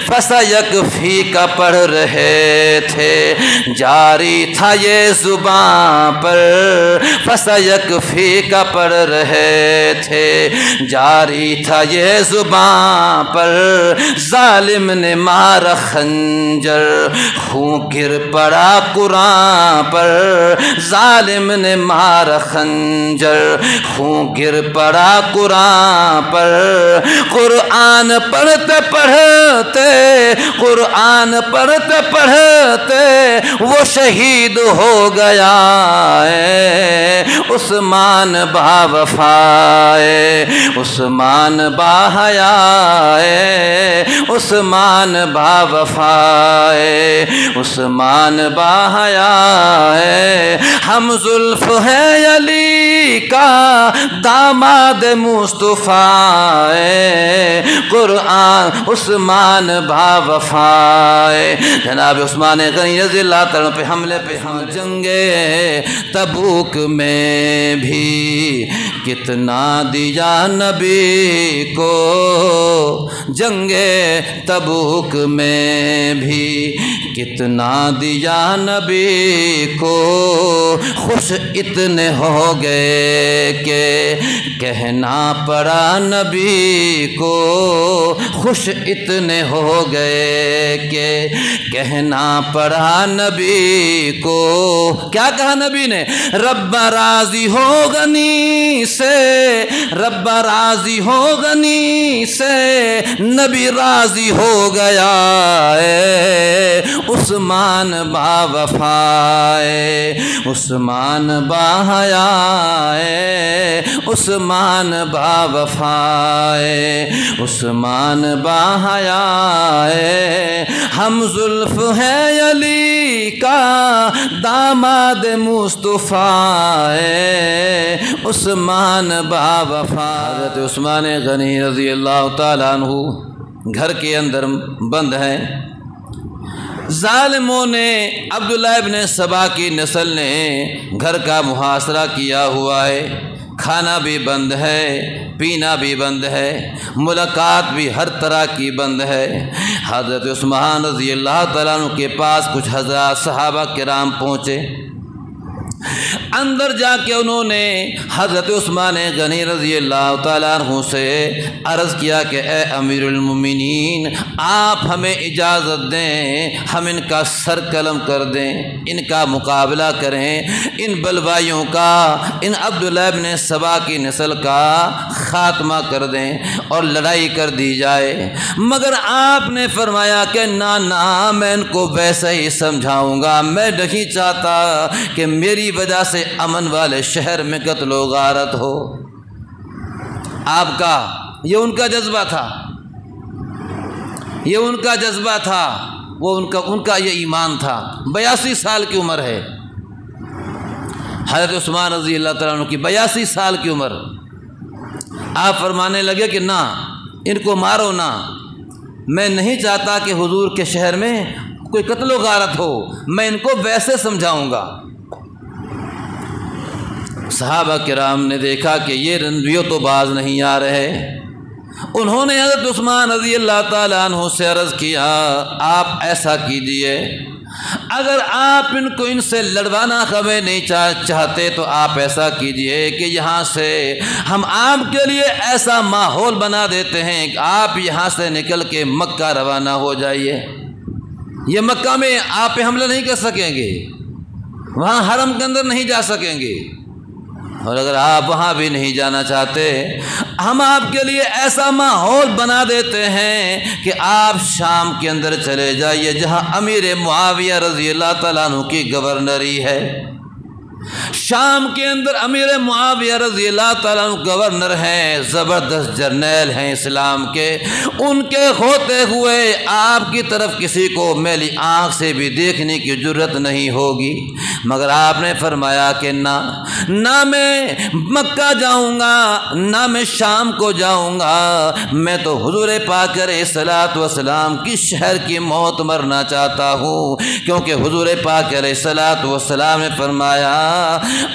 فَسَيَكْفِيكَ پڑھ رہے تھے، جاری تھا یہ زبان پر، فَسَيَكْفِيكَ پڑھ رہے تھے، جاری تھا یہ زبان پر، ظالم نے مارا خنجر، خون گر پڑا قرآن پر، ظالم نے مارا خنجر، خون گر پڑا قرآن پر، قرآن پڑھتے پڑھتے، قرآن پڑھتے پڑھتے وہ شہید ہو گیا ہے، عثمان با وفا ہے، عثمان با حیا ہے، عثمان با وفا ہے، عثمان با حیا ہے، ہم زلف ہے علی کا داماد مصطفیٰ ہے، قرآن عثمان با وفا ہے۔ جناب عثمان غنی رضی اللہ تعالیٰ پہ حملے پہ ہم جنگے تبوک میں بھی کتنا دیا نبی کو، جنگے تبوک میں بھی کتنا دیا نبی کو، خوش اتنے ہو گئے کہ کہنا پڑا نبی کو، خوش اتنے ہو گئے کہ کہنا پڑا نبی کو۔ کیا کہا نبی نے؟ رب راضی ہو غنی سے، رب راضی ہو غنی سے، نبی راضی ہو گیا ہے، عثمان با وفا ہے، عثمان با حیا ہے، عثمان با وفا ہے، عثمان با حیا ہے، ہم زلف ہے علی کا داماد مصطفیٰ ہے، عثمان با وفا۔ حضرت عثمان غنی رضی اللہ تعالیٰ عنہ گھر کے اندر بند ہیں، ظالموں نے، عبداللہ ابن سبا کی نسل نے گھر کا محاصرہ کیا ہوا ہے، کھانا بھی بند ہے، پینا بھی بند ہے، ملاقات بھی ہر طرح کی بند ہے۔ حضرت عثمان رضی اللہ تعالیٰ عنہ کے پاس کچھ حضرات صحابہ کرام پہنچے، اندر جا کے انہوں نے حضرت عثمان غنی رضی اللہ تعالیٰ عنہ سے عرض کیا کہ اے امیر المومنین، آپ ہمیں اجازت دیں، ہم ان کا سر قلم کر دیں، ان کا مقابلہ کریں، ان بلوائیوں کا، ان عبداللہ ابن سبا کی نسل کا خاتمہ کر دیں اور لڑائی کر دی جائے۔ مگر آپ نے فرمایا کہ نہ نہ، میں ان کو ویسے ہی سمجھاؤں گا، میں نہیں چاہتا کہ میری وجہ سے امن والے شہر میں قتل و غارت ہو۔ آپ کا یہ ان کا جذبہ تھا، یہ ان کا جذبہ تھا، وہ ان کا یہ ایمان تھا۔ 82 سال کی عمر ہے حضرت عثمان رضی اللہ تعالیٰ عنہ کی، 82 سال کی عمر۔ آپ فرمانے لگے کہ نہ، ان کو مارو نہ، میں نہیں چاہتا کہ حضور کے شہر میں کوئی قتل و غارت ہو، میں ان کو ویسے سمجھاؤں گا۔ صحابہ کرام نے دیکھا کہ یہ تو باز نہیں آ رہے، انہوں نے حضرت عثمان رضی اللہ تعالیٰ عنہ سے عرض کیا، آپ ایسا کیجئے، اگر آپ ان سے لڑوانا ہمیں نہیں چاہتے تو آپ ایسا کیجئے کہ یہاں سے ہم آپ کے لیے ایسا ماحول بنا دیتے ہیں کہ آپ یہاں سے نکل کے مکہ روانہ ہو جائیے۔ یہ مکہ میں آپ پہ حملہ نہیں کر سکیں گے، وہاں حرم کے اندر نہیں جا سکیں گے، اور اگر آپ وہاں بھی نہیں جانا چاہتے، ہم آپ کے لیے ایسا ماحول بنا دیتے ہیں کہ آپ شام کے اندر چلے جائیے، جہاں امیر معاویہ رضی اللہ تعالیٰ عنہ کی گورنری ہے۔ شام کے اندر امیر معاویہ رضی اللہ تعالیٰ عنہ گورنر ہیں، زبردست جرنیل ہیں اسلام کے، ان کے ہوتے ہوئے آپ کی طرف کسی کو میلی آنکھ سے بھی دیکھنے کی جرت نہیں ہوگی۔ مگر آپ نے فرمایا کہ نہ میں مکہ جاؤں گا، نہ میں شام کو جاؤں گا، میں تو حضور پاک علیہ الصلوۃ والسلام کی شہر کی موت مرنا چاہتا ہوں، کیونکہ حضور پاک علیہ الصلوۃ والسلام نے فرمایا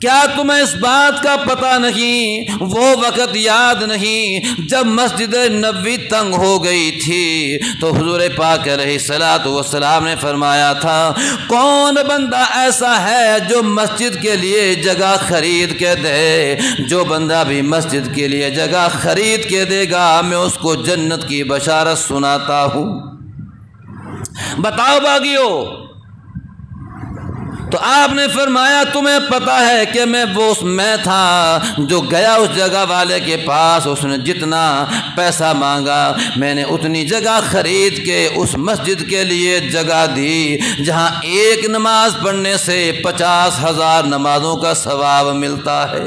کیا تمہیں اس بات کا پتہ نہیں، وہ وقت یاد نہیں جب مسجد نبوی تنگ ہو گئی تھی تو حضور پاک علیہ الصلوۃ والسلام نے فرمایا تھا کون بندہ ایسا ہے جو مسجد کے لیے جگہ خرید کے دے، جو بندہ بھی مسجد کے لیے جگہ خرید کے دے گا میں اس کو جنت کی بشارت سناتا ہوں۔ بتاؤ باغیو، تو آپ نے فرمایا تمہیں پتہ ہے کہ میں تھا جو گیا اس جگہ والے کے پاس، اس نے جتنا پیسہ مانگا میں نے اتنی جگہ خرید کے اس مسجد کے لیے جگہ دی جہاں ایک نماز پڑھنے سے 50,000 نمازوں کا ثواب ملتا ہے۔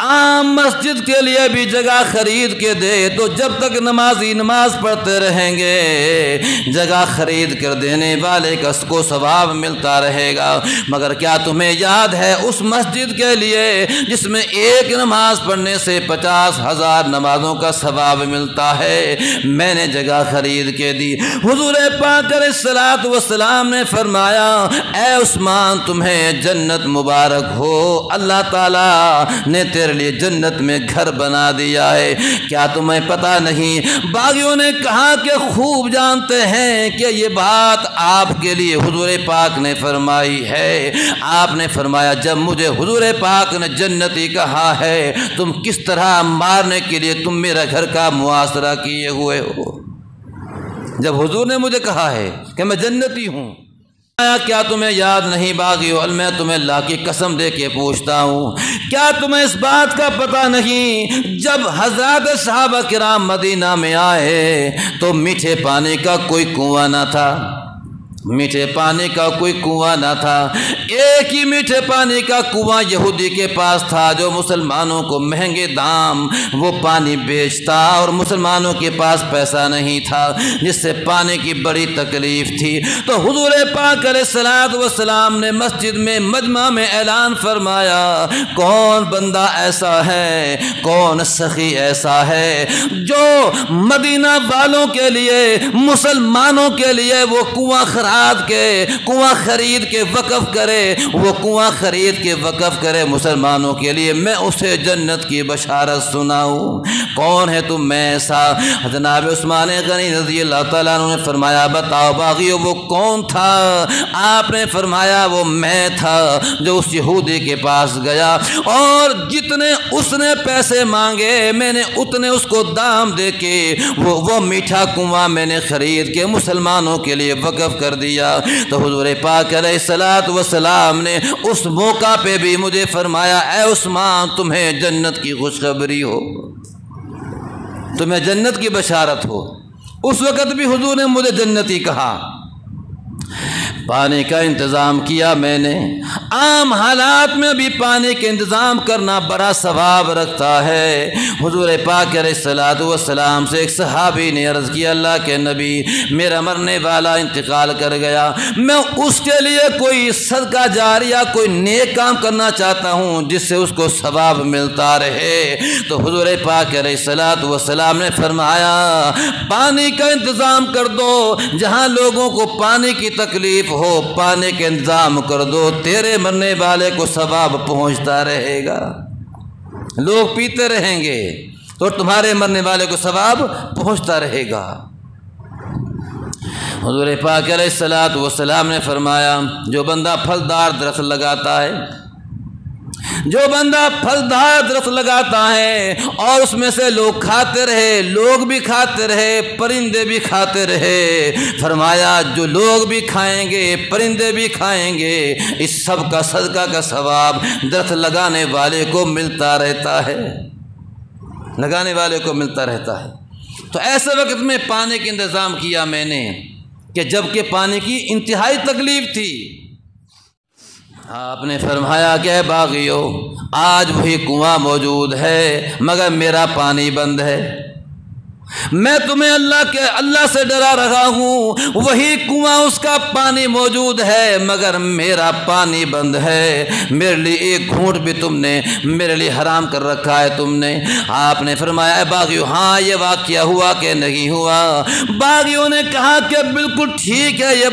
عام مسجد کے لیے بھی جگہ خرید کے دے تو جب تک نمازی نماز پڑھتے رہیں گے جگہ خرید کر دینے والے کو ثواب ملتا رہے گا، مگر کیا تمہیں یاد ہے اس مسجد کے لیے جس میں ایک نماز پڑھنے سے 50,000 نمازوں کا ثواب ملتا ہے، میں نے جگہ خرید کے دی۔ حضور پاک علیہ الصلوۃ والسلام نے فرمایا اے عثمان تمہیں جنت مبارک ہو، اللہ تعالیٰ نے تیرے لیے جنت میں گھر بنا دیا ہے، کیا تمہیں پتہ نہیں؟ باغیوں نے کہا کہ خوب جانتے ہیں کہ یہ بات آپ کے لیے حضور پاک نے فرمائی ہے۔ آپ نے فرمایا جب مجھے حضور پاک نے جنتی کہا ہے تم کس طرح مارنے کے لیے تم میرا گھر کا محاصرہ کیے ہوئے ہو؟ جب حضور نے مجھے کہا ہے کہ میں جنتی ہوں، کیا تمہیں یاد نہیں باغیو؟ میں تمہیں اللہ کی قسم دے کے پوچھتا ہوں، کیا تمہیں اس بات کا پتہ نہیں جب حضرات صحابہ کرام مدینہ میں آئے تو میٹھے پانی کا کوئی کنواں نہ تھا، میٹھے پانی کا کوئی کنواں نہ تھا، ایک ہی میٹھے پانی کا کنواں یہودی کے پاس تھا جو مسلمانوں کو مہنگے دام وہ پانی بیچتا اور مسلمانوں کے پاس پیسہ نہیں تھا جس سے پانی کی بڑی تکلیف تھی۔ تو حضور پاک علیہ الصلوۃ والسلام نے مسجد میں مجمع میں اعلان فرمایا کون بندہ ایسا ہے، کون سخی ایسا ہے جو مدینہ والوں کے لیے مسلمانوں کے لیے وہ کنواں کنواں خرید کے وقف کرے، وہ کنواں خرید کے وقف کرے مسلمانوں کے لیے، میں اسے جنت کی بشارت سناؤں؟ کون ہے تم میں ایسا؟ جناب عثمان غنی رضی اللہ تعالیٰ عنہ نے فرمایا بتاؤ باغیو وہ کون تھا؟ آپ نے فرمایا وہ میں تھا جو اس یہودی کے پاس گیا اور جتنے اس نے پیسے مانگے میں نے اتنے اس کو دام دے کے وہ میٹھا کنواں میں نے خرید کے مسلمانوں کے لیے وقف کر دیا۔ تو حضور پاک علیہ الصلوۃ والسلام نے اس موقع پہ بھی مجھے فرمایا اے عثمان تمہیں جنت کی خوشخبری ہو، تمہیں جنت کی بشارت ہو۔ اس وقت بھی حضور نے مجھے جنتی کہا، پانی کا انتظام کیا میں نے۔ عام حالات میں بھی پانی کے انتظام کرنا بڑا ثواب رکھتا ہے۔ حضور پاک علیہ الصلوۃ والسلام سے ایک صحابی نے عرض کیا اللہ کے نبی میرا مرنے والا انتقال کر گیا، میں اس کے لیے کوئی صدقہ جاریہ کوئی نیک کام کرنا چاہتا ہوں جس سے اس کو ثواب ملتا رہے۔ تو حضور پاک علیہ الصلوۃ والسلام نے فرمایا پانی کا انتظام کر دو، جہاں لوگوں کو پانی کی تکلیف ہو پانی کے انتظام کر دو، تیرے مرنے والے کو ثواب پہنچتا رہے گا، لوگ پیتے رہیں گے تو تمہارے مرنے والے کو ثواب پہنچتا رہے گا۔ حضور پاک علیہ الصلوۃ والسلام نے فرمایا جو بندہ پھلدار درخت لگاتا ہے، جو بندہ پھلدار درخت لگاتا ہے اور اس میں سے لوگ کھاتے رہے، لوگ بھی کھاتے رہے، پرندے بھی کھاتے رہے، فرمایا جو لوگ بھی کھائیں گے پرندے بھی کھائیں گے، اس سب کا صدقہ کا ثواب درخت لگانے والے کو ملتا رہتا ہے، لگانے والے کو ملتا رہتا ہے۔ تو ایسے وقت میں پانی کا انتظام کیا میں نے کہ جب کہ پانی کی انتہائی تکلیف تھی، آپ نے فرمایا کہ اے باغیو آج وہی کنواں موجود ہے مگر میرا پانی بند ہے، میں تمہیں اللہ سے ڈرا رہا ہوں، وہی کنواں اس کا پانی موجود ہے، مگر میرا پانی بند ہے، میرے لیے ایک گھونٹ بھی تم نے میرے لیے حرام کر رکھا ہے تم نے۔ آپ نے فرمایا اے باغیوں، ہاں یہ واقعہ ہوا کہ نہیں ہوا؟ باغیوں نے کہا کہ بالکل ٹھیک ہے یہ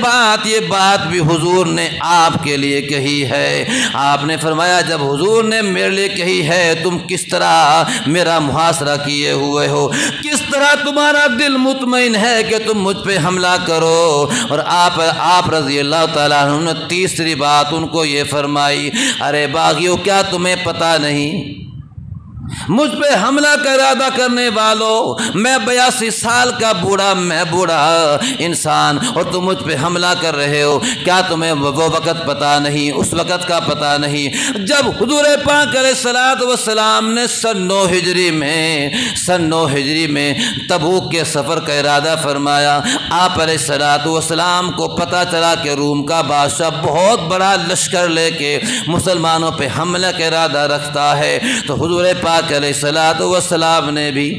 بات بھی حضور نے آپ کے لیے کہی ہے۔ آپ نے فرمایا جب حضور نے میرے لیے کہی ہے تم کس طرح میرا محاصرہ کیے ہوئے ہو، کس طرح تمہارا دل مطمئن ہے کہ تم مجھ پہ حملہ کرو؟ اور آپ رضی اللہ تعالیٰ عنہ نے تیسری بات ان کو یہ فرمائی، ارے باغیوں کیا تمہیں پتہ نہیں مجھ پہ حملہ کا ارادہ کرنے والوں، میں 82 سال کا بوڑھا انسان اور تم مجھ پہ حملہ کر رہے ہو، کیا تمہیں وہ وقت پتہ نہیں، اس وقت کا پتہ نہیں جب حضور پاک علیہ الصلوۃ والسلام نے سن 9 ہجری میں تبوک کے سفر کا ارادہ فرمایا۔ آپ علیہ الصلوۃ والسلام کو پتہ چلا کہ روم کا بادشاہ بہت بڑا لشکر لے کے مسلمانوں پہ حملہ کا ارادہ رکھتا ہے، تو حضور پاک علیہ الصلوۃ والسلام نے بھی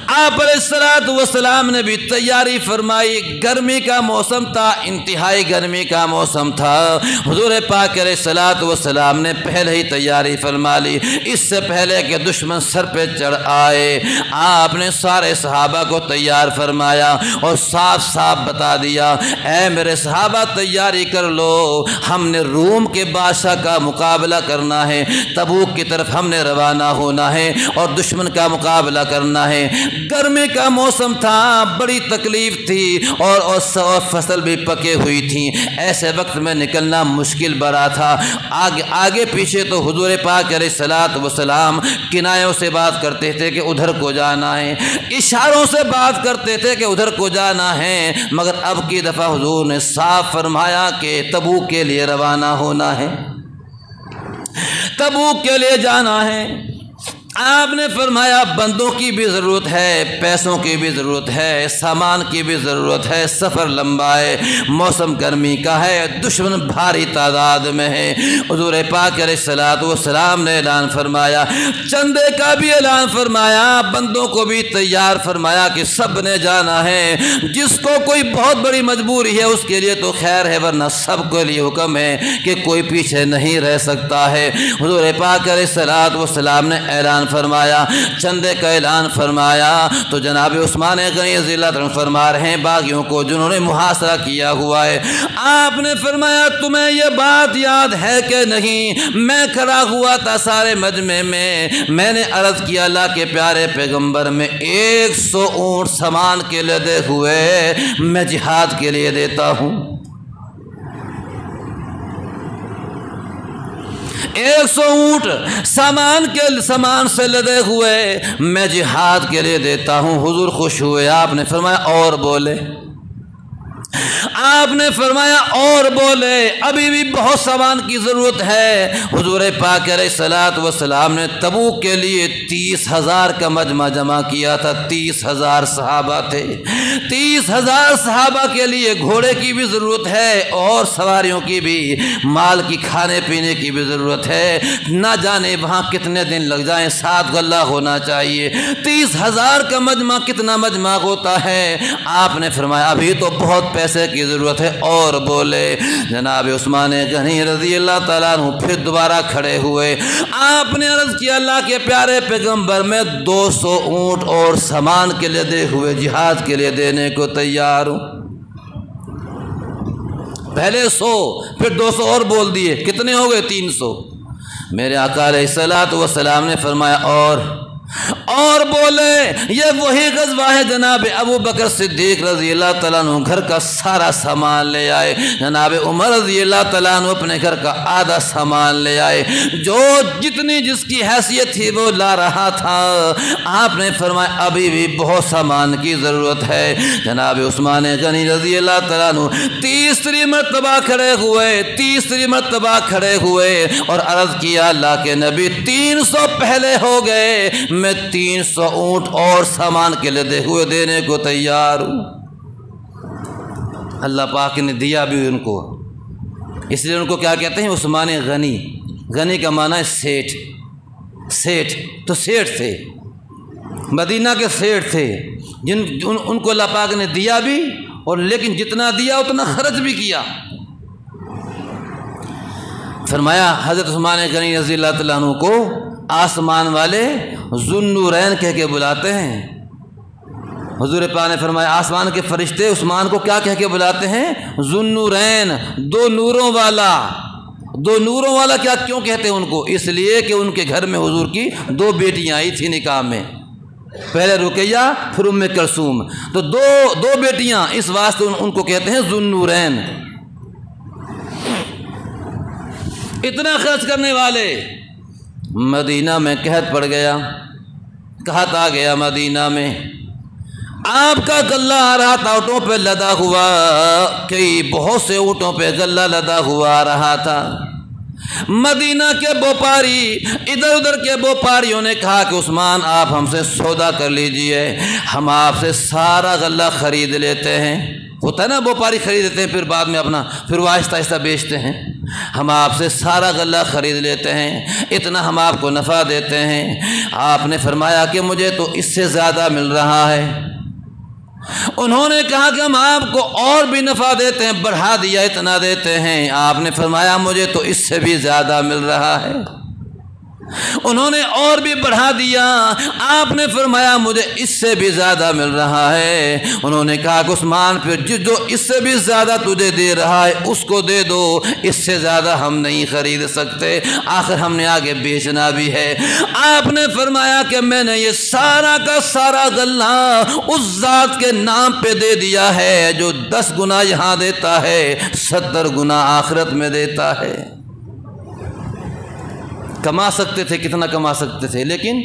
آپ علیہ الصلوۃ والسلام نے بھی تیاری فرمائی۔ گرمی کا موسم تھا، انتہائی گرمی کا موسم تھا، حضور پاک علیہ الصلوۃ والسلام نے پہلے ہی تیاری فرما لی۔ اس سے پہلے کہ دشمن سر پہ چڑھ آئے آپ نے سارے صحابہ کو تیار فرمایا اور صاف بتا دیا، اے میرے صحابہ تیاری کر لو، ہم نے روم کے بادشاہ کا مقابلہ کرنا ہے، تبوک کی طرف ہم نے روانہ ہونا ہے اور دشمن کا مقابلہ کرنا ہے۔ گرمی کا موسم تھا، بڑی تکلیف تھی اور فصل بھی پکے ہوئی تھی، ایسے وقت میں نکلنا مشکل بڑا تھا۔ آگے پیچھے تو حضور پاک علیہ الصلوۃ والسلام کنایوں سے بات کرتے تھے کہ ادھر کو جانا ہے، اشاروں سے بات کرتے تھے کہ ادھر کو جانا ہے، مگر اب کی دفعہ حضور نے صاف فرمایا کہ تبوک کے لیے روانہ ہونا ہے، تبوک کے لیے جانا ہے۔ آپ نے فرمایا بندوں کی بھی ضرورت ہے، پیسوں کی بھی ضرورت ہے، سامان کی بھی ضرورت ہے، سفر لمبا ہے، موسم گرمی کا ہے، دشمن بھاری تعداد میں ہے۔ حضور پاک علیہ الصلوۃ والسلام نے اعلان فرمایا، چندے کا بھی اعلان فرمایا، بندوں کو بھی تیار فرمایا کہ سب نے جانا ہے، جس کو کوئی بہت بڑی مجبوری ہے اس کے لیے تو خیر ہے، ورنہ سب کے لیے حکم ہے کہ کوئی پیچھے نہیں رہ سکتا ہے۔ حضور پاک علیہ الصلوۃ والسلام نے اعلان فرمایا، چندے کا اعلان فرمایا، تو جناب عثمان غنی رضی اللہ عنہ فرما رہے ہیں باغیوں کو جنہوں نے محاصرہ کیا ہوا ہے، آپ نے فرمایا تمہیں یہ بات یاد ہے کہ نہیں، میں کھڑا ہوا تھا سارے مجمع میں نے عرض کیا اللہ کے پیارے پیغمبر میں 100 اونٹ سامان کے لیے دے ہوئے میں جہاد کے لیے دیتا ہوں، 100 اونٹ سامان سے لدے ہوئے میں جہاد کے لیے دیتا ہوں۔ حضور خوش ہوئے، آپ نے فرمایا اور بولے، آپ نے فرمایا اور بولے، ابھی بھی بہت سامان کی ضرورت ہے۔ حضور پاک علیہ الصلوۃ والسلام نے تبوک کے لیے 30,000 کا مجمع جمع کیا تھا، 30,000 صحابہ تھے، 30,000 صحابہ کے لیے گھوڑے کی بھی ضرورت ہے اور سواریوں کی بھی، مال کی کھانے پینے کی بھی ضرورت ہے، نہ جانے وہاں کتنے دن لگ جائیں، 7 غلہ ہونا چاہیے۔ 30,000 کا مجمع کتنا مجمع ہوتا ہے؟ آپ نے فرمایا ابھی تو بہت پیسے کی ضرورت ہے اور بولے۔ جناب عثمان غنی رضی اللہ تعالیٰ عنہ پھر دوبارہ کھڑے ہوئے، آپ نے عرض کیا اللہ کے پیارے پیغمبر میں 200 اونٹ اور سامان کے لیے دے ہوئے جہاد کے لیے دینے کو تیار ہوں۔ پہلے 100 پھر 200 اور بول دیے، کتنے ہو گئے؟ 300۔ میرے آقا علیہ الصلوۃ والسلام نے فرمایا اور بولے، یہ وہی غزوہ ہے جناب ابو بکر صدیق رضی اللہ تعالیٰ عنہ گھر کا سارا سامان لے آئے، جناب عمر رضی اللہ تعالیٰ عنہ اپنے گھر کا آدھا سامان لے آئے، جو جتنی جس کی حیثیت تھی وہ لا رہا تھا۔ آپ نے فرمایا ابھی بھی بہت سامان کی ضرورت ہے۔ جناب عثمان غنی رضی اللہ تعالیٰ عنہ تیسری مرتبہ کھڑے ہوئے اور عرض کیا اللہ کے نبی 300 پہلے ہو گئے، میں 300 اونٹ اور سامان کے لیے ہوئے دینے کو تیار ہوں۔ اللہ پاک نے دیا بھی ان کو، اس لیے ان کو کیا کہتے ہیں؟ عثمان غنی۔ غنی کا معنی ہے سیٹھ، تو سیٹھ تھے، مدینہ کے سیٹھ تھے ان کو اللہ پاک نے دیا بھی، اور لیکن جتنا دیا اتنا خرچ بھی کیا۔ فرمایا حضرت عثمان غنی رضی اللہ تعالیٰ عنہ کو آسمان والے ذو النورین کہہ کے بلاتے ہیں۔ حضور پاک نے فرمایا آسمان کے فرشتے عثمان کو کیا کہہ کے بلاتے ہیں؟ ذو النورین، دو نوروں والا۔ دو نوروں والا کیوں کہتے ہیں ان کو؟ اس لیے کہ ان کے گھر میں حضور کی دو بیٹیاں آئی تھیں نکاح میں، پہلے رقیہ پھر ام کلثوم، تو دو بیٹیاں، اس واسطے ان کو کہتے ہیں ذو النورین۔ اتنا خرچ کرنے والے، مدینہ میں قحط پڑ گیا، قحط آ گیا مدینہ میں، آپ کا غلہ آ رہا تھا اونٹوں پہ لدا ہوا، کئی بہت سے اونٹوں پہ غلہ لدا ہوا آ رہا تھا۔ مدینہ کے بوپاری، ادھر ادھر کے بوپاریوں نے کہا کہ عثمان آپ ہم سے سودا کر لیجئے، ہم آپ سے سارا غلہ خرید لیتے ہیں۔ ہوتا ہے نا بوپاری خرید لیتے ہیں پھر بعد میں اپنا پھر وہ آہستہ آہستہ بیچتے ہیں۔ ہم آپ سے سارا غلہ خرید لیتے ہیں، اتنا ہم آپ کو نفع دیتے ہیں۔ آپ نے فرمایا کہ مجھے تو اس سے زیادہ مل رہا ہے۔ انہوں نے کہا کہ ہم آپ کو اور بھی نفع دیتے ہیں، بڑھا دیا اتنا دیتے ہیں۔ آپ نے فرمایا مجھے تو اس سے بھی زیادہ مل رہا ہے۔ انہوں نے اور بھی بڑھا دیا، آپ نے فرمایا مجھے اس سے بھی زیادہ مل رہا ہے۔ انہوں نے کہا کہ عثمان پھر جو اس سے بھی زیادہ تجھے دے رہا ہے اس کو دے دو، اس سے زیادہ ہم نہیں خرید سکتے، آخر ہم نے آگے بیچنا بھی ہے۔ آپ نے فرمایا کہ میں نے یہ سارا کا سارا غلہ اس ذات کے نام پہ دے دیا ہے جو 10 گنا یہاں دیتا ہے، 70 گنا آخرت میں دیتا ہے۔ کما سکتے تھے، کتنا کما سکتے تھے، لیکن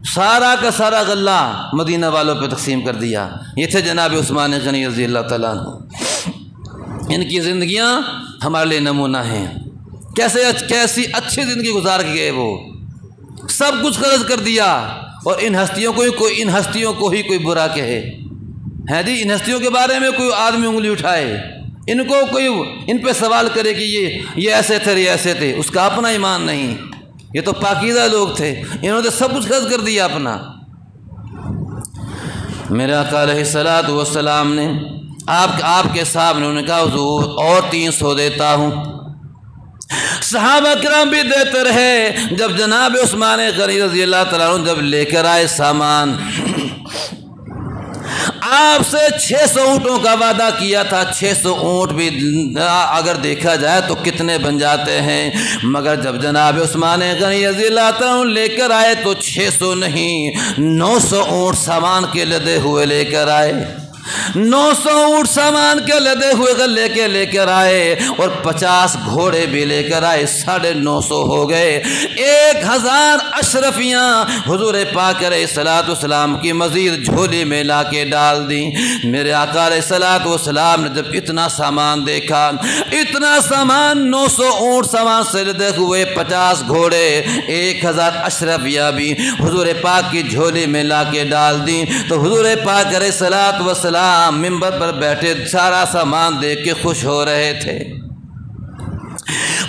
سارا کا سارا غلہ مدینہ والوں پہ تقسیم کر دیا۔ یہ تھے جناب عثمان غنی رضی اللہ تعالیٰ عنہ۔ ان کی زندگیاں ہمارے لیے نمونہ ہیں، کیسی اچھی زندگی گزار کے گئے، وہ سب کچھ خرچ کر دیا، اور ان ہستیوں کو ہی کوئی برا کہے، ہے جی، ان ہستیوں کے بارے میں کوئی آدمی انگلی اٹھائے، ان کو کوئی ان پہ سوال کرے کہ یہ ایسے تھے، یہ ایسے تھے، اس کا اپنا ایمان نہیں۔ یہ تو پاکیزہ لوگ تھے، انہوں نے سب کچھ خرچ کر دیا اپنا۔ میرے آقا علیہ الصلوۃ والسلام نے آپ کے سامنے انہوں نے کہا حضور اور 300 دیتا ہوں۔ صحابہ کرام بھی دیتے رہے۔ جب جناب عثمان غنی رضی اللہ تعالیٰ عنہ جب لے کر آئے سامان، آپ سے 600 اونٹوں کا وعدہ کیا تھا۔ 600 اونٹ بھی اگر دیکھا جائے تو کتنے بن جاتے ہیں، مگر جب جناب عثمان غنی رضی اللہ تعالیٰ عنہ لے کر آئے تو 600 نہیں 900 اونٹ سامان کے لدے ہوئے لے کر آئے۔ 900 اونٹ سامان کے لدے ہوئے غلے کے لے کر آئے، اور 50 گھوڑے بھی لے کر آئے، 950 ہو گئے۔ 1000 اشرفیاں حضور پاک علیہ الصلوۃ والسلام کی مزید جھولی میں لا کے ڈال دیں۔ میرے آقا علیہ الصلوۃ والسلام نے جب اتنا سامان دیکھا، اتنا سامان، 900 اونٹ سامان سے لدے ہوئے، 50 گھوڑے، 1000 اشرفیاں بھی حضور پاک کی جھولی میں لا کے ڈال دیں، تو حضور پاک علیہ الصلوۃ والسلام منبر پر بیٹھے سارا سامان دیکھ کے خوش ہو رہے تھے۔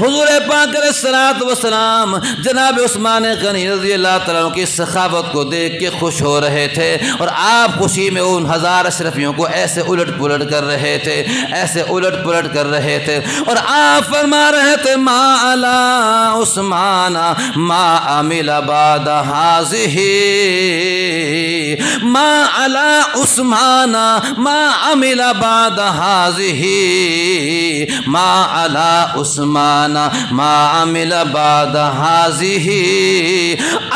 حضور پاک علیہ الصلوۃ والسلام جناب عثمان غنی رضی اللہ تعالیٰ عنہ کی سخاوت کو دیکھ کے خوش ہو رہے تھے، اور آپ خوشی میں ان 1000 اشرفیوں کو ایسے الٹ پلٹ کر رہے تھے، ایسے الٹ پلٹ کر رہے تھے، اور آپ فرما رہے تھے ما علی عثمان ما عمل بعد هذه، ما علی عثمان ما عمل بعد هذه، ما علی عثمان ما عمل بعد هذه۔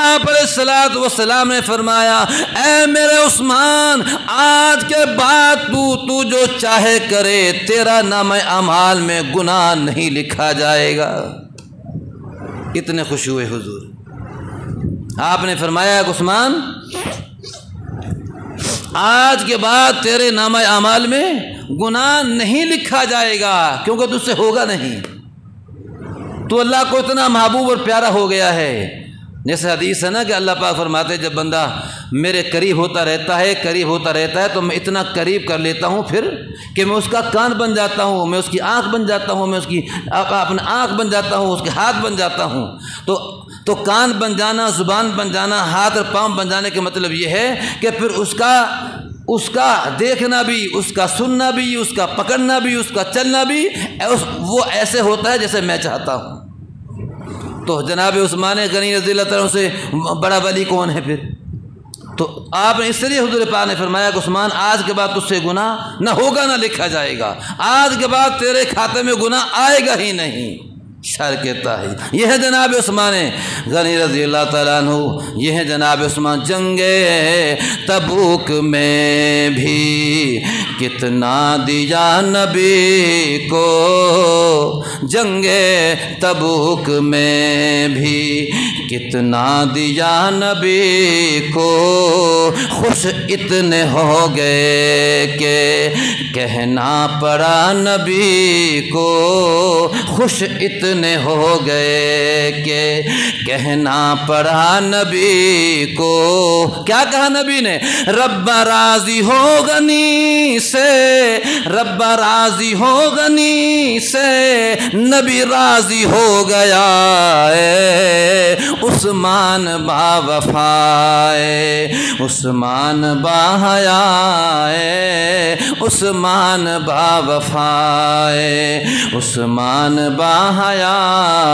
آپ علیہ الصلوۃ والسلام نے فرمایا اے میرے عثمان، آج کے بعد تو جو چاہے کرے، تیرا نام اعمال میں گناہ نہیں لکھا جائے گا۔ اتنے خوش ہوئے حضور۔ آپ نے فرمایا کہ عثمان آج کے بعد تیرے نام اعمال میں گناہ نہیں لکھا جائے گا، کیونکہ تجھ سے ہوگا نہیں، تو اللہ کو اتنا محبوب اور پیارا ہو گیا ہے۔ جیسے حدیث ہے نا کہ اللہ پاک فرماتے جب بندہ میرے قریب ہوتا رہتا ہے تو میں اتنا قریب کر لیتا ہوں پھر کہ میں اس کا کان بن جاتا ہوں، میں اس کی آنکھ بن جاتا ہوں، میں اس کی اپنا آنکھ بن جاتا ہوں، اس کے ہاتھ بن جاتا ہوں۔ تو تو کان بن جانا، زبان بن جانا، ہاتھ اور پاؤں بن جانے کا مطلب یہ ہے کہ پھر اس کا دیکھنا بھی، اس کا سننا بھی، اس کا پکڑنا بھی، اس کا چلنا بھی وہ ایسے ہوتا ہے جیسے میں چاہتا ہوں۔ تو جناب عثمان غنی رضی اللہ تعالیٰ سے بڑا ولی کون ہے پھر؟ تو آپ نے اس لیے حضور پاک نے فرمایا کہ عثمان آج کے بعد تجھ سے گناہ نہ ہوگا نہ لکھا جائے گا، آج کے بعد تیرے کھاتے میں گناہ آئے گا ہی نہیں۔ شر کے تاہی یہ ہے جناب عثمان غنی رضی اللہ تعالیٰ عنہ، یہ ہے جناب عثمان۔ جنگ تبوک میں بھی کتنا دیا نبی کو، جنگ تبوک میں بھی کتنا دیا نبی کو، خوش اتنے ہو گئے کہ کہنا پڑا نبی کو، خوش اتنے ہو گئے کہ کہنا پڑا نبی کو۔ کیا کہا نبی نے؟ رب راضی ہو غنی سے، رب راضی ہو غنی سے، نبی راضی ہو گیا ہے، عثمان با وفا ہے، عثمان با حیا ہے، عثمان با وفا ہے، عثمان با حیا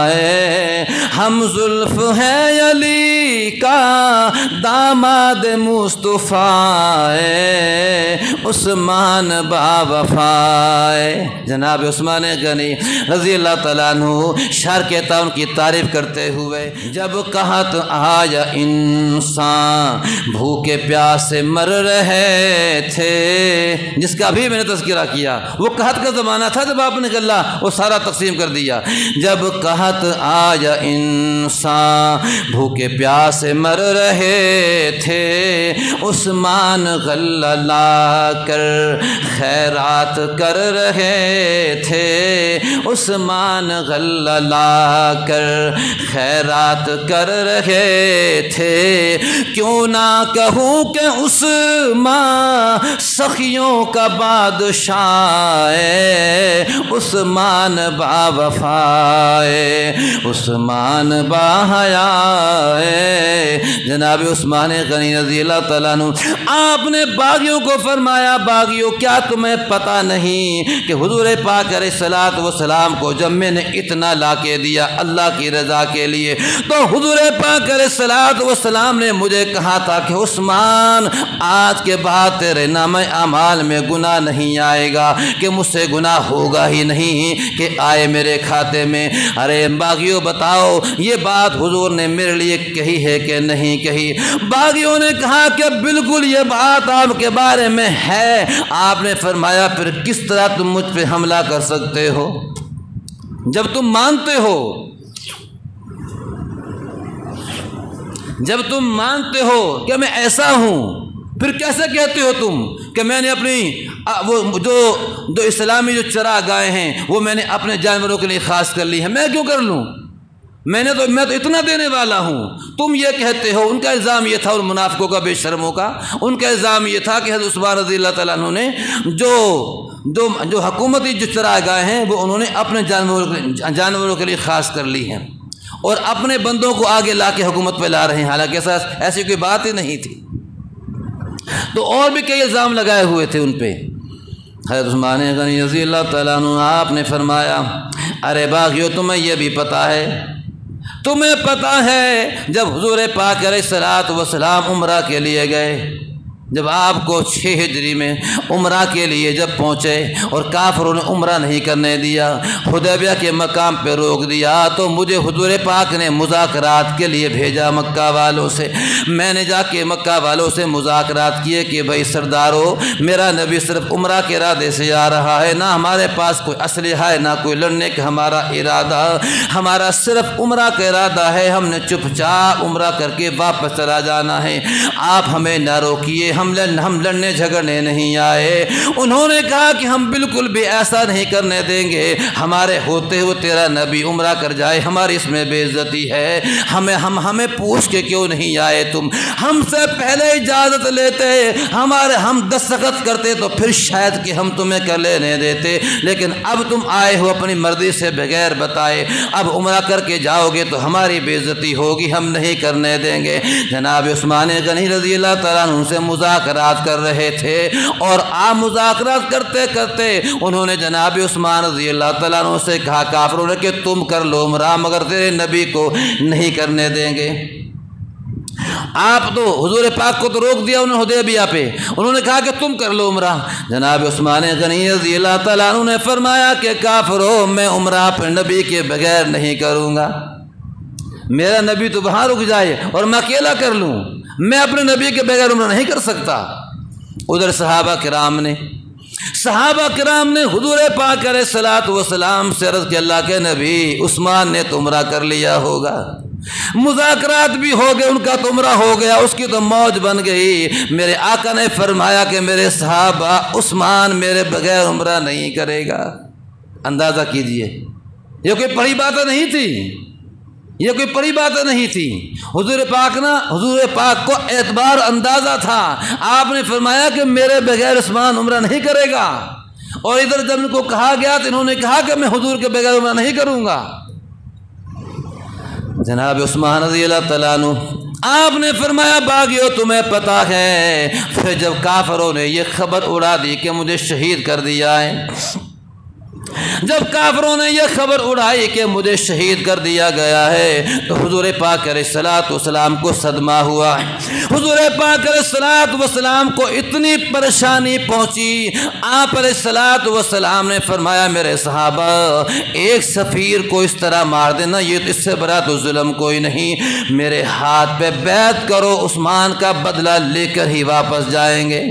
ہے، ہم زلف ہے علی کا داماد مصطفیٰ ہے، عثمان با وفا ہے۔ جناب عثمان غنی رضی اللہ تعالیٰ عنہ شعر کہتا ان کی تعریف کرتے ہوئے، جب قحط آیا انسان بھوکے پیاسے مر رہے تھے، جس کا بھی میں نے تذکرہ کیا، وہ قحط کا زمانہ تھا جب آپ نے غلہ وہ سارا تقسیم کر دیا۔ جب قحط آیا انسان بھوکے پیاسے مر رہے تھے، عثمان غلہ لا کر خیرات کر رہے تھے، عثمان غلہ لا کر خیرات کر رہے تھے، کیوں نہ کہوں کہ عثمان سخیوں کا بادشاہ ہے، عثمان با وفا ہے، عثمان با حیا ہے۔ جناب عثمان غنی رضی اللہ تعالیٰ عنہ آپ نے باغیوں کو فرمایا، باغیوں کیا تمہیں پتہ نہیں کہ حضور پاک علیہ الصلوۃ والسلام کو جب میں نے اتنا لا کے دیا اللہ کی رضا کے لیے، تو حضور پاک علیہ الصلوۃ والسلام نے مجھے کہا تھا کہ عثمان آج کے بعد تیرے نامہ اعمال میں گناہ نہیں آئے گا، کہ مجھ سے گناہ ہوگا ہی نہیں کہ آئے میرے کھاتے میں۔ ارے باغیوں بتاؤ یہ بات حضور نے میرے لیے کہی ہے کہ نہیں کہی؟ باغیوں نے کہا کہ بالکل یہ بات آپ کے بارے میں ہے۔ آپ نے فرمایا پھر کس طرح تم مجھ پہ حملہ کر سکتے ہو جب تم مانتے ہو، جب تم مانتے ہو کہ میں ایسا ہوں، پھر کیسے کہتے ہو تم کہ میں نے اپنی وہ جو اسلامی جو چراگاہیں ہیں وہ میں نے اپنے جانوروں کے لیے خاص کر لی ہے؟ میں کیوں کر لوں؟ میں تو اتنا دینے والا ہوں، تم یہ کہتے ہو۔ ان کا الزام یہ تھا، اور منافقوں کا بے شرموں کا ان کا الزام یہ تھا کہ حضرت عثمان رضی اللہ تعالیٰ عنہ نے جو حکومتی جو چراگاہیں ہیں وہ انہوں نے اپنے جانوروں کے لیے خاص کر لی ہیں، اور اپنے بندوں کو آگے لا کے حکومت پہ لا رہے ہیں، حالانکہ ایسی کوئی بات ہی نہیں تھی۔ تو اور بھی کئی الزام لگائے ہوئے تھے ان پہ۔ حضرت عثمان غنی رضی اللہ تعالیٰ عنہ آپ نے فرمایا، ارے باغیوں تمہیں یہ بھی پتہ ہے، تمہیں پتہ ہے جب حضور پاک علیہ الصلوۃ والسلام عمرہ کے لیے گئے، جب آپ کو 6 ہجری میں عمرہ کے لیے جب پہنچے اور کافروں نے عمرہ نہیں کرنے دیا، حدیبیہ کے مقام پہ روک دیا، تو مجھے حضور پاک نے مذاکرات کے لیے بھیجا مکہ والوں سے۔ میں نے جا کے مکہ والوں سے مذاکرات کیے کہ بھائی سردارو، میرا نبی صرف عمرہ کے ارادے سے آ رہا ہے، نہ ہمارے پاس کوئی اسلحہ ہے، نہ کوئی لڑنے کا ہمارا ارادہ، ہمارا صرف عمرہ کا ارادہ ہے، ہم نے چپ چاپ عمرہ کر کے واپس چلا جانا ہے، آپ ہمیں نہ روکیے، ہم لڑنے جھگڑنے نہیں آئے۔ انہوں نے کہا کہ ہم بالکل بھی ایسا نہیں کرنے دیں گے، ہمارے ہوتے ہوئے تیرا نبی عمرہ کر جائے، ہماری اس میں بے عزتی ہے، ہمیں پوچھ کے کیوں نہیں آئے تم؟ ہم سے پہلے اجازت لیتے، ہم دستخط کرتے تو پھر شاید کہ ہم تمہیں کر لینے دیتے، لیکن اب تم آئے ہو اپنی مرضی سے بغیر بتائے، اب عمرہ کر کے جاؤ گے تو ہماری بے عزتی ہوگی، ہم نہیں کرنے دیں گے۔ جناب عثمان غنی رضی اللہ تعالیٰ عنہ سے مذاکرات کر رہے تھے، اور آپ مذاکرات کرتے کرتے انہوں نے جناب عثمان رضی اللہ تعالیٰ عنہ سے کہا کافروں نے کہ تم کر لو عمرہ، مگر تیرے نبی کو نہیں کرنے دیں گے۔ آپ تو حضور پاک کو تو روک دیا انہوں نے حدیبیہ پہ، انہوں نے کہا کہ تم کر لو عمرہ۔ جناب عثمان غنی رضی اللہ تعالیٰ عنہ نے فرمایا کہ کافروں، میں عمرہ اپنے نبی کے بغیر نہیں کروں گا، میرا نبی تو وہاں رک جائے اور میں اکیلا کر لوں، میں اپنے نبی کے بغیر عمرہ نہیں کر سکتا۔ ادھر صحابہ کرام نے حضور پاک علیہ الصلوۃ والسلام سے عرض کہ اللہ کے نبی، عثمان نے تو عمرہ کر لیا ہوگا، مذاکرات بھی ہو گئے، ان کا تو عمرہ ہو گیا، اس کی تو موج بن گئی، میرے آقا نے فرمایا کہ میرے صحابہ، عثمان میرے بغیر عمرہ نہیں کرے گا۔ اندازہ کیجئے، یہ کوئی بڑی بات نہیں تھی، یہ کوئی بڑی بات نہیں تھی۔ حضور پاک کو اعتبار اندازہ تھا، آپ نے فرمایا کہ میرے بغیر عثمان عمرہ نہیں کرے گا، اور ادھر جب ان کو کہا گیا تو انہوں نے کہا کہ میں حضور کے بغیر عمرہ نہیں کروں گا۔ جناب عثمان رضی اللہ تعالیٰ عنہ، آپ نے فرمایا باغیو تمہیں پتہ ہے، پھر جب کافروں نے یہ خبر اڑا دی کہ مجھے شہید کر دیا ہے، جب کافروں نے یہ خبر اڑائی کہ مجھے شہید کر دیا گیا ہے، تو حضور پاک علیہ الصلوۃ والسلام کو صدمہ ہوا۔ حضور پاک علیہ الصلوۃ والسلام کو اتنی پریشانی پہنچی، آپ علیہ الصلوۃ والسلام نے فرمایا میرے صحابہ، ایک سفیر کو اس طرح مار دینا، یہ اس سے بڑا تو ظلم کوئی نہیں، میرے ہاتھ پہ بیعت کرو، عثمان کا بدلہ لے کر ہی واپس جائیں گے۔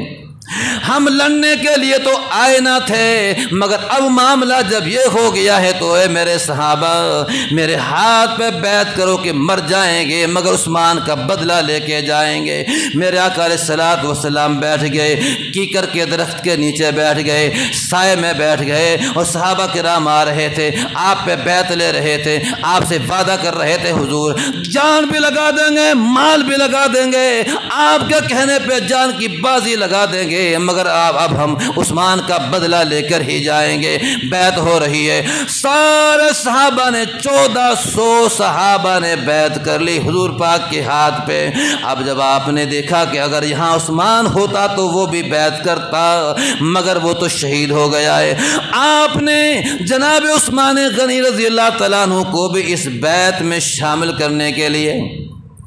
ہم لڑنے کے لیے تو آئے نہ تھے، مگر اب معاملہ جب یہ ہو گیا ہے تو اے میرے صحابہ، میرے ہاتھ پہ بیعت کرو کہ مر جائیں گے مگر عثمان کا بدلہ لے کے جائیں گے۔ میرے آقا علیہ الصلوۃ والسلام بیٹھ گئے، کیکر کے درخت کے نیچے بیٹھ گئے، سائے میں بیٹھ گئے، اور صحابہ کرام آ رہے تھے، آپ پہ بیعت لے رہے تھے، آپ سے وعدہ کر رہے تھے حضور جان بھی لگا دیں گے، مال بھی لگا دیں گے، آپ کے کہنے پہ جان کی بازی لگا دیں گے، مگر اب ہم عثمان کا بدلہ لے کر ہی جائیں گے۔ بیعت ہو رہی ہے، سارے صحابہ نے 1400 صحابہ نے بیعت کر لی حضور پاک کے ہاتھ پہ۔ اب جب آپ نے دیکھا کہ اگر یہاں عثمان ہوتا تو وہ بھی بیعت کرتا، مگر وہ تو شہید ہو گیا ہے، آپ نے جناب عثمان غنی رضی اللہ تعالیٰ عنہ کو بھی اس بیعت میں شامل کرنے کے لیے،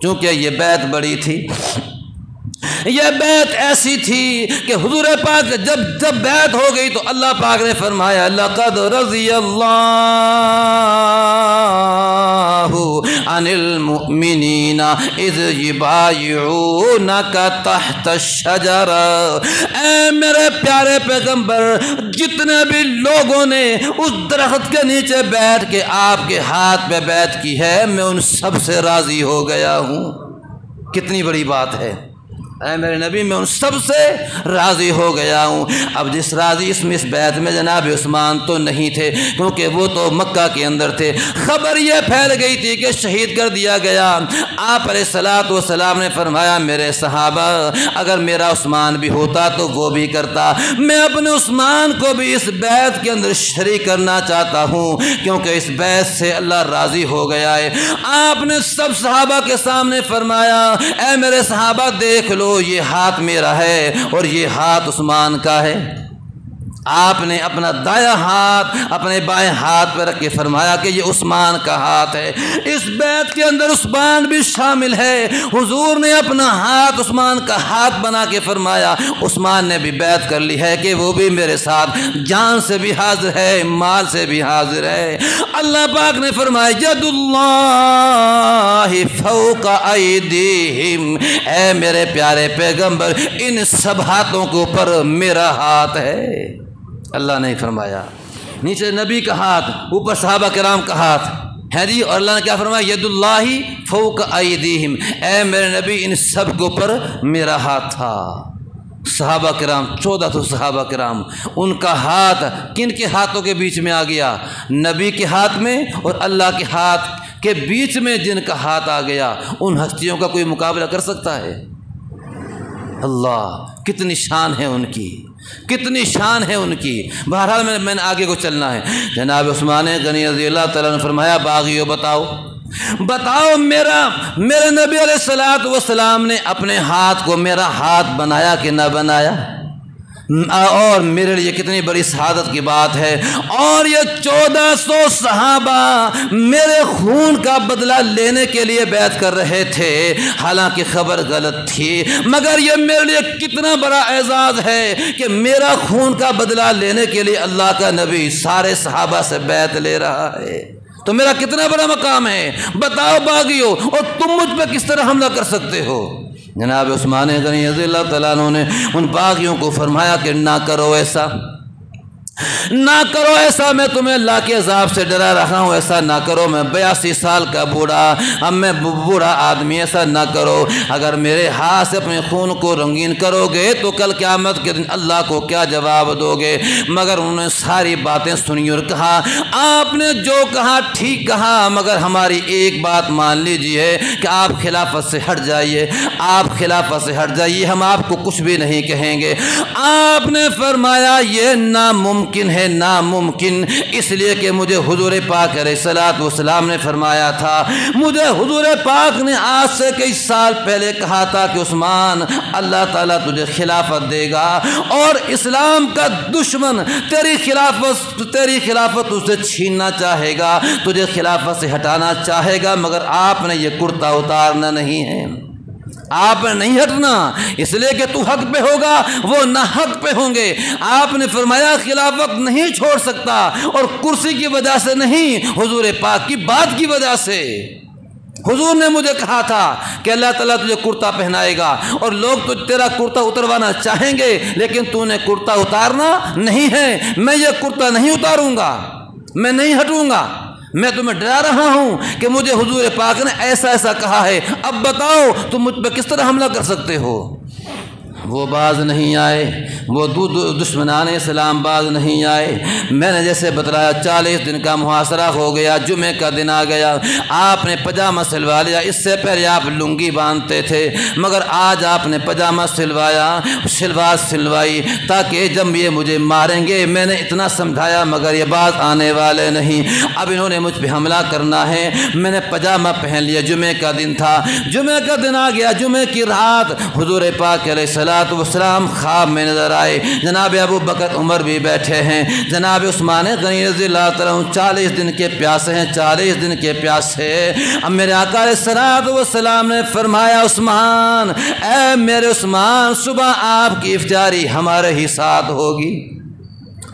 چونکہ یہ بیعت بڑی تھی، یہ بیعت ایسی تھی کہ حضور پاک جب بیعت ہو گئی تو اللہ پاک نے فرمایا لقد رضی اللہ عن المؤمنین اذ یبایعونک تحت الشجرہ۔ اے میرے پیارے پیغمبر، جتنے بھی لوگوں نے اس درخت کے نیچے بیٹھ کے آپ کے ہاتھ پہ بیعت کی ہے، میں ان سب سے راضی ہو گیا ہوں۔ کتنی بڑی بات ہے، اے میرے نبی میں ان سب سے راضی ہو گیا ہوں۔ اب جس راضی اس بیعت میں جناب عثمان تو نہیں تھے، کیونکہ وہ تو مکہ کے اندر تھے، خبر یہ پھیل گئی تھی کہ شہید کر دیا گیا۔ آپ علیہ الصلوۃ والسلام نے فرمایا میرے صحابہ، اگر میرا عثمان بھی ہوتا تو وہ بھی کرتا، میں اپنے عثمان کو بھی اس بیعت کے اندر شریک کرنا چاہتا ہوں، کیونکہ اس بیعت سے اللہ راضی ہو گیا ہے۔ آپ نے سب صحابہ کے سامنے فرمایا اے میرے صحابہ دیکھ لو، یہ ہاتھ میرا ہے اور یہ ہاتھ عثمان کا ہے۔ آپ نے اپنا دایاں ہاتھ اپنے بائیں ہاتھ پر رکھ کے فرمایا کہ یہ عثمان کا ہاتھ ہے۔ اس بیعت کے اندر عثمان بھی شامل ہے۔ حضور نے اپنا ہاتھ عثمان کا ہاتھ بنا کے فرمایا عثمان نے بھی بیعت کر لی ہے کہ وہ بھی میرے ساتھ جان سے بھی حاضر ہے، مال سے بھی حاضر ہے۔ اللہ پاک نے فرمایا ید اللہ فوق ایدیہم، اے میرے پیارے پیغمبر ان سب ہاتھوں کے اوپر میرا ہاتھ ہے۔ اللہ نے فرمایا نیچے نبی کا ہاتھ، اوپر صحابہ کرام کا ہاتھ ہے جی، اور اللہ نے کیا فرمایا ید اللہ فوق ایدیہم، اے میرے نبی ان سب کے اوپر میرا ہاتھ تھا۔ صحابہ کرام 14 صحابہ کرام، ان کا ہاتھ کن کے ہاتھوں کے بیچ میں آ گیا؟ نبی کے ہاتھ میں اور اللہ کے ہاتھ کے بیچ میں جن کا ہاتھ آ گیا، ان ہستیوں کا کوئی مقابلہ کر سکتا ہے؟ اللہ، کتنی شان ہے ان کی، کتنی شان ہے ان کی۔ بہرحال میں نے آگے کو چلنا ہے۔ جناب عثمان غنی رضی اللہ تعالیٰ نے فرمایا باغیو بتاؤ میرے نبی علیہ الصلوۃ والسلام نے اپنے ہاتھ کو میرا ہاتھ بنایا کہ نہ بنایا؟ اور میرے لیے کتنی بڑی سعادت کی بات ہے۔ اور یہ 1400 صحابہ میرے خون کا بدلہ لینے کے لیے بیعت کر رہے تھے، حالانکہ خبر غلط تھی، مگر یہ میرے لیے کتنا بڑا اعزاز ہے کہ میرا خون کا بدلہ لینے کے لیے اللہ کا نبی سارے صحابہ سے بیعت لے رہا ہے، تو میرا کتنا بڑا مقام ہے۔ بتاؤ باغیو، اور تم مجھ پہ کس طرح حملہ کر سکتے ہو؟ جناب عثمان غنی رضی اللہ تعالیٰ عنہ نے ان باغیوں کو فرمایا کہ نہ کرو ایسا، نہ کرو ایسا، میں تمہیں اللہ کے عذاب سے ڈرا رہا ہوں، ایسا نہ کرو، میں 82 سال کا بوڑھا، اب میں بوڑھا آدمی، ایسا نہ کرو، اگر میرے ہاتھ سے اپنے خون کو رنگین کرو گے تو کل قیامت کے دن اللہ کو کیا جواب دو گے؟ مگر انہوں نے ساری باتیں سنی اور کہا آپ نے جو کہا ٹھیک کہا، مگر ہماری ایک بات مان لیجئے کہ آپ خلافت سے ہٹ جائیے، آپ خلافت سے ہٹ جائیے، ہم آپ کو کچھ بھی نہیں کہیں گے۔ آپ نے فرمایا یہ ناممکن ہے، ناممکن، اس لیے کہ مجھے حضور پاک علیہ الصلوۃ والسلام نے فرمایا تھا، مجھے حضور پاک نے آج سے کئی سال پہلے کہا تھا کہ عثمان اللہ تعالیٰ تجھے خلافت دے گا، اور اسلام کا دشمن تیری خلافت تجھ سے چھیننا چاہے گا، تجھے خلافت سے ہٹانا چاہے گا، مگر آپ نے یہ کرتا اتارنا نہیں ہے، آپ نے نہیں ہٹنا، اس لیے کہ تو حق پہ ہوگا، وہ نہ حق پہ ہوں گے۔ آپ نے فرمایا خلافت نہیں چھوڑ سکتا، اور کرسی کی وجہ سے نہیں، حضور پاک کی بات کی وجہ سے۔ حضور نے مجھے کہا تھا کہ اللہ تعالیٰ تجھے کرتا پہنائے گا، اور لوگ تو تیرا کرتا اتروانا چاہیں گے، لیکن تو نے کرتا اتارنا نہیں ہے، میں یہ کرتا نہیں اتاروں گا، میں نہیں ہٹوں گا، میں تمہیں ڈرا رہا ہوں کہ مجھے حضور پاک نے ایسا ایسا کہا ہے، اب بتاؤ تم مجھ پہ کس طرح حملہ کر سکتے ہو؟ وہ باز نہیں آئے، وہ دشمنان اسلام باز نہیں آئے۔ میں نے جیسے بتلایا 40 دن کا محاصرہ ہو گیا، جمعے کا دن آ گیا، آپ نے پجامہ سلوا لیا، اس سے پہلے آپ لنگی باندھتے تھے، مگر آج آپ نے پجامہ سلوایا، شلوار سلوائی، تاکہ جب یہ مجھے ماریں گے، میں نے اتنا سمجھایا مگر یہ بات آنے والے نہیں، اب انہوں نے مجھ پہ حملہ کرنا ہے۔ میں نے پجامہ پہن لیا، جمعے کا دن تھا، جمعے کا دن آ گیا، جمعے کی رات حضور پاک علیہ السلام خواب میں نظر آئے، جناب ابو بکر عمر بھی بیٹھے ہیں، جناب عثمان غنی رضی اللہ تعالیٰ عنہ 40 دن کے پیاسے ہیں، 40 دن کے پیاسے۔ اب میرے آقا علیہ الصلوۃ والسلام نے فرمایا عثمان، اے میرے عثمان، صبح آپ کی افطاری ہمارے ہی ساتھ ہوگی،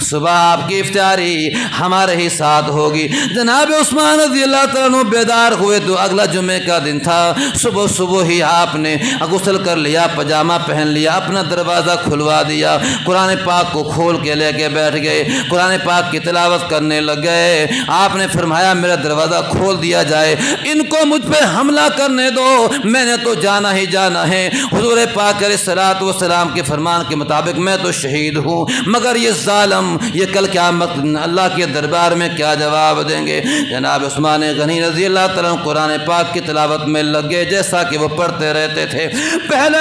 صبح آپ کی افطاری ہمارے ہی ساتھ ہوگی۔ جناب عثمان رضی اللہ تعالیٰ عنہ بیدار ہوئے تو اگلا جمعے کا دن تھا، صبح ہی آپ نے غسل کر لیا، پجامہ پہن لیا، اپنا دروازہ کھلوا دیا، قرآن پاک کو کھول کے لے کے بیٹھ گئے، قرآن پاک کی تلاوت کرنے لگ گئے۔ آپ نے فرمایا میرا دروازہ کھول دیا جائے، ان کو مجھ پہ حملہ کرنے دو، میں نے تو جانا ہی جانا ہے، حضور پاک علیہ الصلوۃ والسلام کے فرمان کے مطابق میں تو شہید ہوں، مگر یہ ظالم یہ کل قیامت اللہ کے دربار میں کیا جواب دیں گے؟ جناب عثمان غنی رضی اللہ تعالیٰ عنہ قرآن پاک کی تلاوت میں لگ گئے، جیسا کہ وہ پڑھتے رہتے تھے۔ پہلے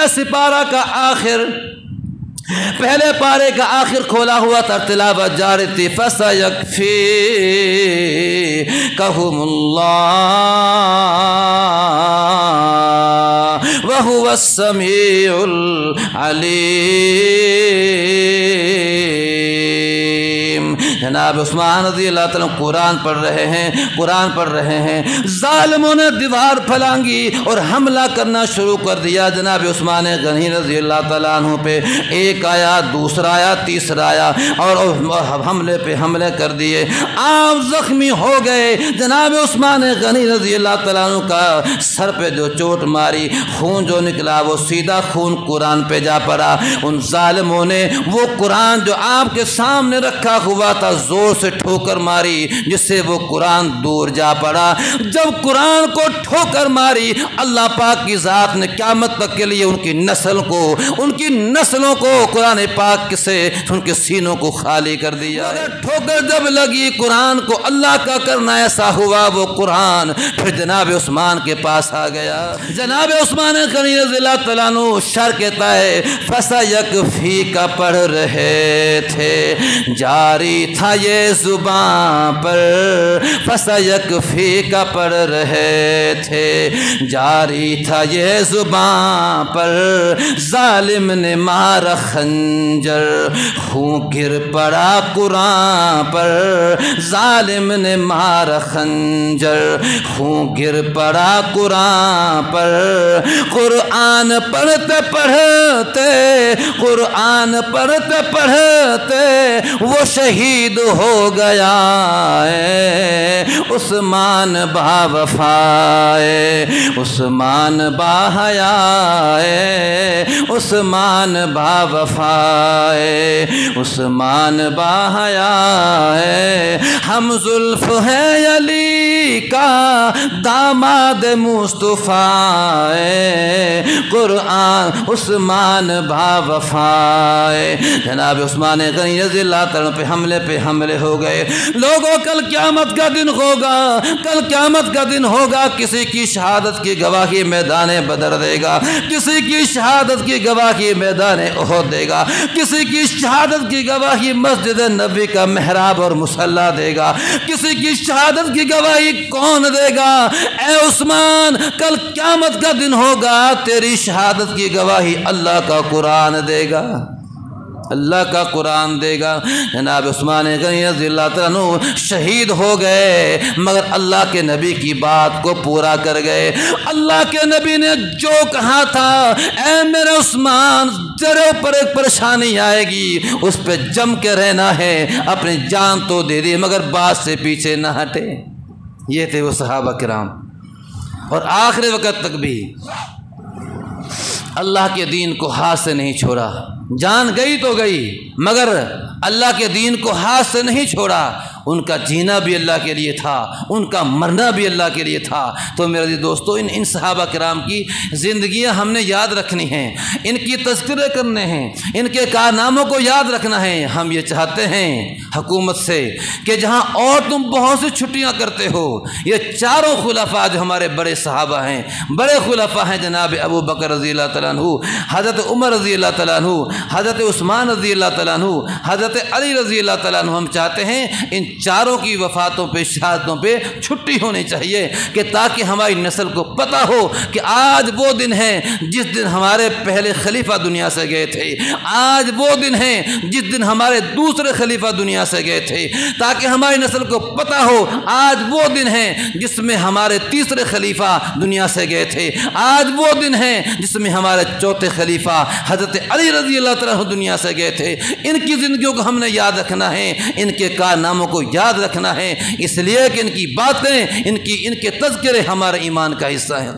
پارے کا آخر کھولا ہوا تھا، تلاوت جاری تھی، فَسَيَكْفِيكَهُمُ اللَّهُ وَهُوَ السَّمِيعُ الْعَلِيمُ۔ جناب عثمان رضی اللہ تعالیٰ قرآن پڑھ رہے ہیں، ظالموں نے دیوار پھلانگی اور حملہ کرنا شروع کر دیا جناب عثمان غنی رضی اللہ تعالیٰ عنہ پہ، ایک آیا، دوسرا آیا، تیسرا آیا، اور حملے پہ حملے کر دیے، آپ زخمی ہو گئے۔ جناب عثمان غنی رضی اللہ تعالیٰ عنہ کا سر پہ جو چوٹ ماری، خون جو نکلا وہ سیدھا خون قرآن پہ جا پڑا۔ ان ظالموں نے وہ قرآن جو آپ کے سامنے رکھا ہوا تھا، زور سے ٹھوکر ماری جس سے وہ قرآن دور جا پڑا۔ جب قرآن کو ٹھوکر ماری اللہ پاک کی ذات نے قیامت تک کے لیے ان کی نسلوں کو قرآن پاک سے ان کے سینوں کو خالی کر دیا۔ ٹھوکر جب لگی قرآن کو اللہ کا کرنا ایسا ہوا، وہ قرآن پھر جناب عثمان کے پاس آ گیا۔ جناب عثمان غنی رضی اللہ تعالیٰ عنہ شر کہتا ہے فَسَيَكْفِيكَ پڑھ رہے تھے، جاری تھا یہ زبان پر، فَسَيَكْفِيكَ پڑھ رہے تھے، جاری تھا یہ زبان پر، ظالم نے مارا خنجر، خون گر پڑا قرآن پر، ظالم نے مارا خنجر، خون گر پڑا قرآن پر۔ قرآن پڑھتے پڑھتے، قرآن پڑھتے پڑھتے وہ شہید ہو گیا ہے، عثمان با وفا ہے، عثمان با حیا ہے، عثمان با وفا ہے، عثمان با حیا ہے، ہم زلف ہے علی کا داماد مصطفیٰ ہے، قرآن عثمان با وفا ہے۔ جناب عثمان غنی رضی اللہ تعالیٰ پہ حملے ہو گئے۔ لوگوں کل قیامت کا دن ہوگا، کل قیامت کا دن ہوگا، کسی کی شہادت کی گواہی میدان بدر دے گا، کسی کی شہادت کی گواہی میدان احد دے گا، کسی کی شہادت کی گواہی مسجد نبی کا محراب اور مصلی دے گا، کسی کی شہادت کی گواہی کون دے گا؟ اے عثمان، کل قیامت کا دن ہوگا، تیری شہادت کی گواہی اللہ کا قرآن دے گا، اللہ کا قرآن دے گا۔ جناب عثمان غنی رضی اللہ تعالیٰ عنہ شہید ہو گئے، مگر اللہ کے نبی کی بات کو پورا کر گئے۔ اللہ کے نبی نے جو کہا تھا، اے میرے عثمان، تیرے اوپر ایک پریشانی آئے گی، اس پہ جم کے رہنا ہے، اپنی جان تو دے دی مگر بات سے پیچھے نہ ہٹے۔ یہ تھے وہ صحابہ کرام، اور آخری وقت تک بھی اللہ کے دین کو ہاتھ سے نہیں چھوڑا۔ جان گئی تو گئی مگر اللہ کے دین کو ہاتھ سے نہیں چھوڑا۔ ان کا جینا بھی اللہ کے لیے تھا، ان کا مرنا بھی اللہ کے لیے تھا۔ تو میرے دوستو، ان صحابہ کرام کی زندگیاں ہم نے یاد رکھنی ہیں، ان کی تذکرے کرنے ہیں، ان کے کارناموں کو یاد رکھنا ہے۔ ہم یہ چاہتے ہیں حکومت سے کہ جہاں اور تم بہت سی چھٹیاں کرتے ہو، یہ چاروں خلفاء جو ہمارے بڑے صحابہ ہیں، بڑے خلفاء ہیں، جناب ابو بکر رضی اللہ تعالیٰ عنہ، حضرت عمر رضی اللہ تعالیٰ عنہ، حضرت عثمان رضی اللہ تعالیٰ عنہ، حضرت علی رضی اللہ تعالیٰ عنہ، ہم چاہتے ہیں ان چاروں کی وفاتوں پہ، شہادتوں پہ چھٹی ہونی چاہیے، کہ تاکہ ہماری نسل کو پتہ ہو کہ آج وہ دن ہے جس دن ہمارے پہلے خلیفہ دنیا سے گئے تھے، آج وہ دن ہے جس دن ہمارے دوسرے خلیفہ دنیا سے گئے تھے، تاکہ ہماری نسل کو پتہ ہو آج وہ دن ہے جس میں ہمارے تیسرے خلیفہ دنیا سے گئے تھے، آج وہ دن ہے جس میں ہمارے چوتھے خلیفہ حضرت علی رضی اللہ تعالیٰ دنیا سے گئے تھے۔ ان کی زندگیوں کو ہم نے یاد رکھنا ہے، ان کے کارناموں کو یاد رکھنا ہے، اس لیے کہ ان کی باتیں، ان کے تذکرے ہمارے ایمان کا حصہ ہیں۔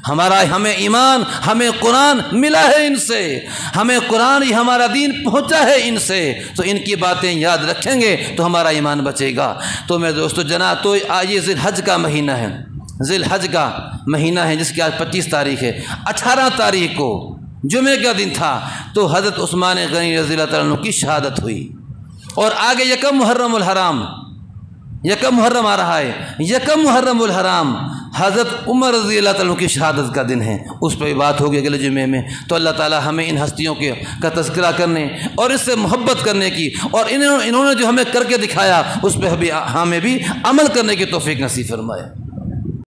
ہمیں ایمان، ہمیں قرآن ملا ہے ان سے، ہمیں قرآن ہی ہمارا دین پہنچا ہے ان سے، تو ان کی باتیں یاد رکھیں گے تو ہمارا ایمان بچے گا۔ تو میرے دوستو جناب، تو آج یہ ذی الحج کا مہینہ ہے، ذی الحج کا مہینہ ہے، جس کی آج 25 تاریخ ہے۔ 18 تاریخ کو جمعے کا دن تھا تو حضرت عثمان غنی رضی اللہ تعالیٰ عنہ کی شہادت ہوئی، اور آگے یکم محرم الحرام، یکم محرم آ رہا ہے، یکم محرم الحرام حضرت عمر رضی اللہ تعالیٰ عنہ کی شہادت کا دن ہے، اس پہ بھی بات ہوگی اگلے جمعے میں۔ تو اللہ تعالیٰ ہمیں ان ہستیوں کا تذکرہ کرنے اور اس سے محبت کرنے کی، اور انہوں نے جو ہمیں کر کے دکھایا اس پہ ہمیں بھی عمل کرنے کی توفیق نصیب فرمائے۔